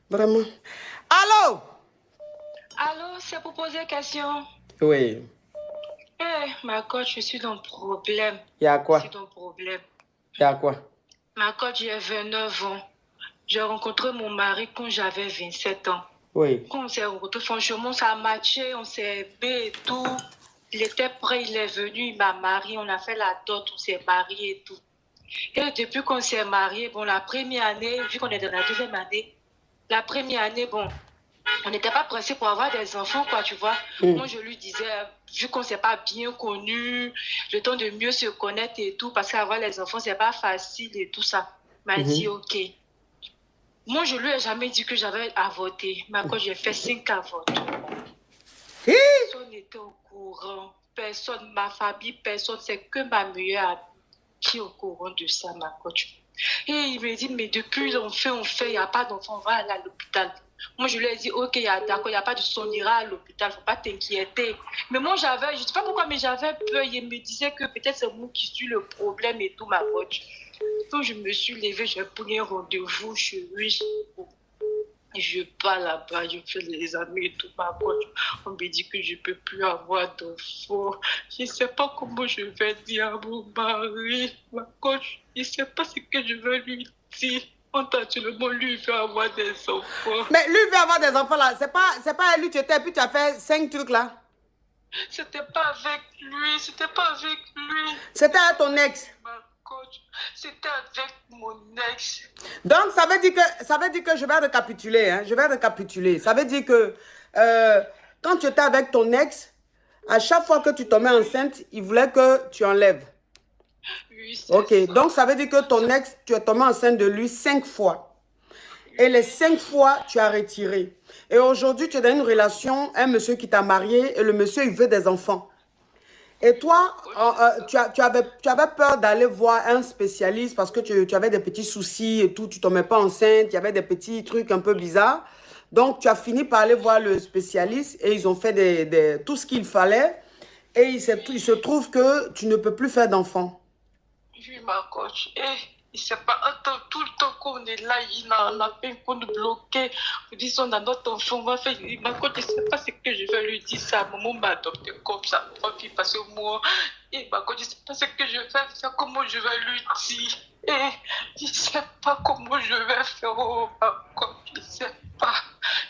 Vraiment. Allô? Allô, c'est pour poser une question. Oui. Ma coach, je suis dans le problème. Il y a Je quoi? suis dans le problème. Il y a quoi? Ma coach, j'ai 29 ans. J'ai rencontré mon mari quand j'avais 27 ans. Oui. Quand on s'est rencontrés, franchement, ça a matché, on s'est aimé et tout. Il était prêt, il est venu, il m'a marié, on a fait la dot, on s'est marié et tout. Et depuis qu'on s'est marié, bon, la première année, vu qu'on est dans la deuxième année, la première année, bon, on n'était pas pressé pour avoir des enfants, quoi, tu vois. Moi, je lui disais, vu qu'on ne s'est pas bien connus, le temps de mieux se connaître et tout, parce qu'avoir les enfants, c'est pas facile et tout ça. Il m'a dit, OK. Moi, je lui ai jamais dit que j'avais avorté. Mais quand j'ai fait 5 avortements, personne n'était au courant. Personne, ma famille, personne. C'est que ma meilleure amie qui est au courant de ça, ma coach. Et il me dit, mais depuis, on fait, il n'y a pas d'enfant, on va aller à l'hôpital. Moi, je lui ai dit, OK, d'accord, il n'y a pas de son, on ira à l'hôpital, il ne faut pas t'inquiéter. Mais moi, je ne sais pas pourquoi, mais j'avais peur. Il me disait que peut-être c'est moi qui suis le problème et tout, ma coach. Quand je me suis levée, j'ai pris un rendez-vous chez lui. Je pars là-bas, je fais les amis et tout, ma coach. On me dit que je ne peux plus avoir d'enfants. Je ne sais pas comment je vais dire à mon mari, ma coach. Je ne sais pas ce que je vais lui dire. Actuellement, lui, il veut avoir des enfants. Mais lui veut avoir des enfants là. C'est pas lui, tu étais, puis tu as fait 5 trucs là. C'était pas avec lui, c'était pas avec lui. C'était avec ton ex. Ma coach, c'était avec mon ex. Donc, ça veut dire que je vais récapituler. Hein, je vais récapituler. Ça veut dire que quand tu étais avec ton ex, à chaque fois que tu tombais enceinte, il voulait que tu enlèves. Oui, ok, ça. donc ça veut dire que ton ex, tu es tombé enceinte de lui 5 fois. Et les 5 fois, tu as retiré. Et aujourd'hui, tu es dans une relation, un monsieur qui t'a marié et le monsieur, il veut des enfants. Et toi, tu avais peur d'aller voir un spécialiste parce que tu avais des petits soucis et tout, tu ne tombais pas enceinte, il y avait des petits trucs un peu bizarres. Donc, tu as fini par aller voir le spécialiste et ils ont fait tout ce qu'il fallait. Et il se trouve que tu ne peux plus faire d'enfants. Oui, ma coach. Il sait pas, tout le temps qu'on est là, il a peine qu'on nous bloquer. Vous dites, on a notre enfant, on va faire. Ma coach, je ne sais pas ce que je vais lui dire. Ça, maman m'a adopté comme ça, ma fille, parce que moi, ma coach, je ne sais pas ce que je vais faire, comment je vais lui dire. Je ne sais pas comment je vais faire, oh, ma coach, je ne sais pas.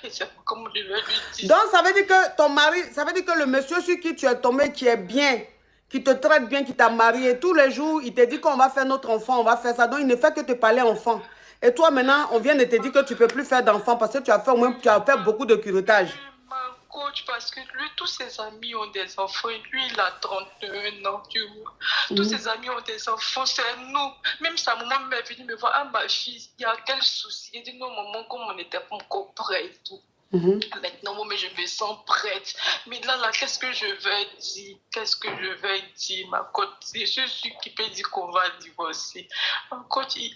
Je ne sais pas comment je vais lui dire. Donc, ça veut dire que ton mari, ça veut dire que le monsieur sur qui tu es tombé, qui est bien, qui te traite bien, qui t'a marié, tous les jours, il te dit qu'on va faire notre enfant, on va faire ça. Donc, il ne fait que te parler enfant. Et toi, maintenant, on vient de te dire que tu ne peux plus faire d'enfant parce que tu as fait, au moins, tu as fait beaucoup de curetage. Ma coach, parce que lui, tous ses amis ont des enfants. Et lui, il a 31 ans, tu vois. Tous ses amis ont des enfants, c'est nous. Même sa maman m'est venue me voir, ah, ma fille, il y a quel souci? Elle dit, non, maman, comme on n'était pas encore prêts et tout. Maintenant, moi, mais je me sens prête. Mais là, qu'est-ce que je vais dire? Qu'est-ce que je vais dire, ma coach? C'est je suis qui peut dire qu'on va divorcer. Ma coach, il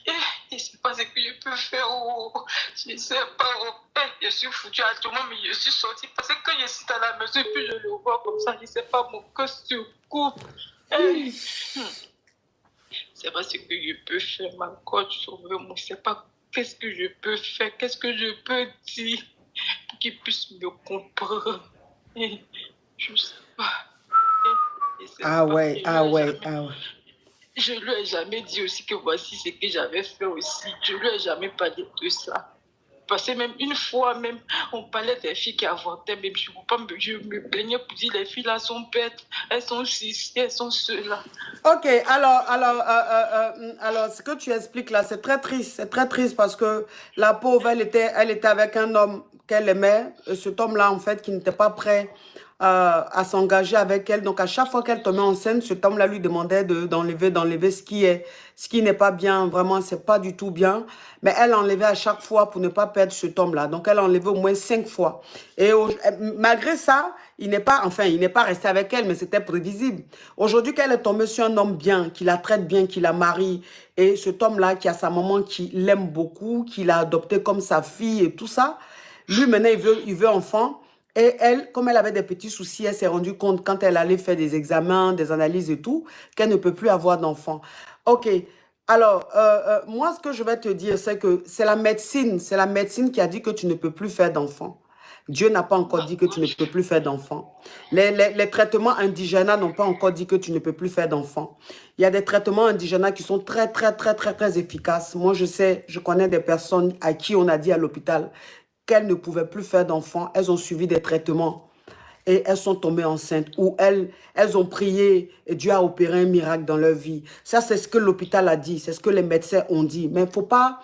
ne sait pas ce que je peux faire. Oh, je ne sais pas. Oh, je suis foutue actuellement, mais je suis sortie parce que je suis à la maison et puis je le vois comme ça. Je ne sais pas, mon cœur se coupe. C'est pas ce que je peux faire, ma coach. Sauve-moi. Je ne sais pas qu'est-ce que je peux faire, qu'est-ce que je peux dire pour qu'il puisse me comprendre. Je sais pas. Ah ouais. Je lui ai jamais dit aussi que voici ce que j'avais fait aussi. Je lui ai jamais parlé de ça. Parce que même une fois, même, on parlait des filles qui avortaient, même je me plaignais pour dire les filles là sont bêtes, elles sont ceci, elles sont cela. Ok, alors, ce que tu expliques là, c'est très triste. C'est très triste parce que la pauvre, elle était avec un homme qu'elle aimait. Et cet homme-là, en fait, qui n'était pas prêt à s'engager avec elle. Donc, à chaque fois qu'elle tombait enceinte, cet homme-là lui demandait d'enlever ce qui n'est pas bien. Vraiment, c'est pas du tout bien. Mais elle enlevait à chaque fois pour ne pas perdre cet homme-là. Donc, elle a enlevé au moins 5 fois. Et malgré ça, il n'est pas resté avec elle, mais c'était prévisible. Aujourd'hui, qu'elle est tombée sur un homme bien, qui la traite bien, qui la marie, et cet homme-là qui a sa maman qui l'aime beaucoup, qui l'a adopté comme sa fille et tout ça, lui maintenant il veut enfant. Et elle, comme elle avait des petits soucis, elle s'est rendue compte quand elle allait faire des examens, des analyses et tout, qu'elle ne peut plus avoir d'enfant. Ok, Alors, moi, ce que je vais te dire, c'est que c'est la médecine qui a dit que tu ne peux plus faire d'enfants. Dieu n'a pas encore dit que tu ne peux plus faire d'enfants. Les traitements indigènes n'ont pas encore dit que tu ne peux plus faire d'enfants. Il y a des traitements indigènes qui sont très, très, très, très, très efficaces. Moi, je sais, je connais des personnes à qui on a dit à l'hôpital qu'elles ne pouvaient plus faire d'enfants. Elles ont suivi des traitements et elles sont tombées enceintes ou elles ont prié et Dieu a opéré un miracle dans leur vie. Ça, c'est ce que l'hôpital a dit, c'est ce que les médecins ont dit. Mais faut pas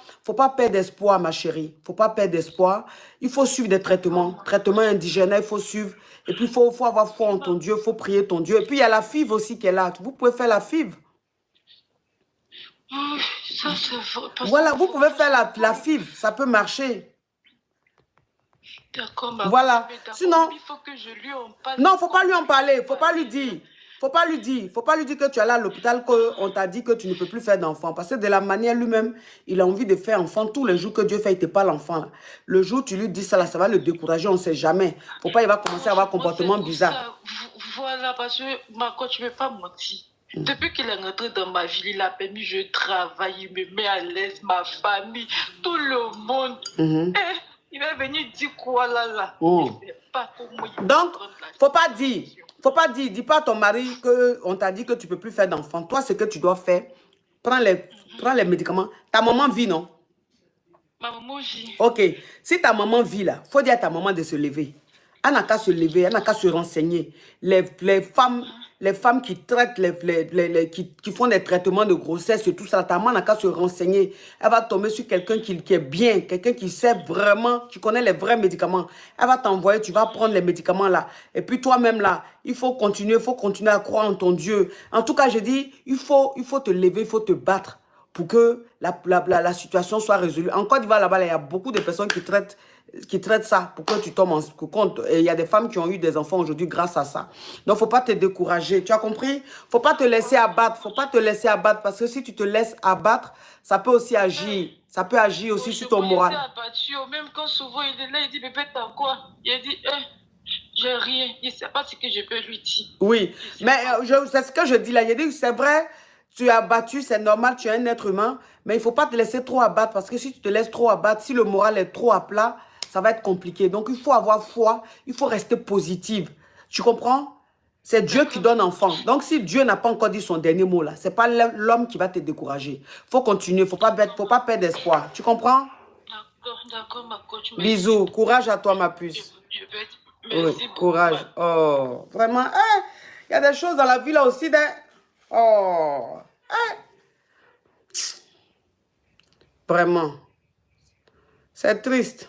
perdre espoir, ma chérie. Faut pas perdre espoir. Il faut suivre des traitements indigènes, il faut suivre. Et puis, faut avoir foi en ton Dieu, il faut prier ton Dieu. Et puis, il y a la FIV aussi qui est là. Vous pouvez faire la FIV. Ça, c'est vrai. Voilà, vous pouvez faire la FIV, ça peut marcher. D'accord, voilà. Sinon, il faut que je lui en parle. Non, faut pas lui en parler, faut pas lui dire. Faut pas lui dire que tu es là à l'hôpital, qu'on t'a dit que tu ne peux plus faire d'enfant. Parce que de la manière lui-même, il a envie de faire enfant. Tous les jours que Dieu fait, il te parle enfant. Là. Le jour où tu lui dis ça, là, ça va le décourager, on ne sait jamais. Faut pas, il va commencer à avoir un comportement bizarre. Voilà, parce que ma coach, je ne vais pas mentir. Depuis qu'il est rentré dans ma vie, il a permis, je travaille, il me met à l'aise, ma famille, tout le monde. Il va venir dire quoi là. Pas pour moi, donc, faut pas dire, dis pas à ton mari qu'on t'a dit que tu ne peux plus faire d'enfant. Toi, ce que tu dois faire, prends les médicaments. Ta maman vit, non? Ma maman vit. Ok, si ta maman vit là, faut dire à ta maman de se lever. Elle n'a qu'à se lever, elle n'a qu'à se renseigner. Les femmes qui traitent, qui font des traitements de grossesse et tout ça, ta maman n'a qu'à se renseigner. Elle va tomber sur quelqu'un qui est bien, quelqu'un qui sait vraiment, qui connaît les vrais médicaments. Elle va t'envoyer, tu vas prendre les médicaments là. Et puis toi-même là, il faut continuer à croire en ton Dieu. En tout cas, je dis, il faut te lever, il faut te battre pour que la situation soit résolue. En Côte d'Ivoire, là-bas, il y a beaucoup de personnes qui traitent ça pour que tu tombes en compte. Et il y a des femmes qui ont eu des enfants aujourd'hui grâce à ça. Donc, il ne faut pas te décourager. Tu as compris? Il ne faut pas te laisser abattre. Il ne faut pas te laisser abattre parce que si tu te laisses abattre, ça peut aussi agir. Ça peut agir aussi sur ton moral. Abattu, même quand souvent il est là, il dit, bébé, t'as quoi? Il dit, j'ai rien. Il ne sait pas ce que je peux lui dire. Oui, mais c'est ce que je dis là. Il dit, c'est vrai. Tu es abattu, c'est normal, tu es un être humain, mais il ne faut pas te laisser trop abattre parce que si tu te laisses trop abattre, si le moral est trop à plat, ça va être compliqué. Donc, il faut avoir foi, il faut rester positive. Tu comprends? C'est Dieu qui donne enfant. Donc, si Dieu n'a pas encore dit son dernier mot là, ce n'est pas l'homme qui va te décourager. Il faut continuer, il ne faut pas perdre espoir. Tu comprends? D'accord, ma coach. Bisous, courage à toi, ma puce. Merci beaucoup. Courage. Oh, vraiment, il y a des choses dans la vie là aussi. Oh, vraiment, c'est triste.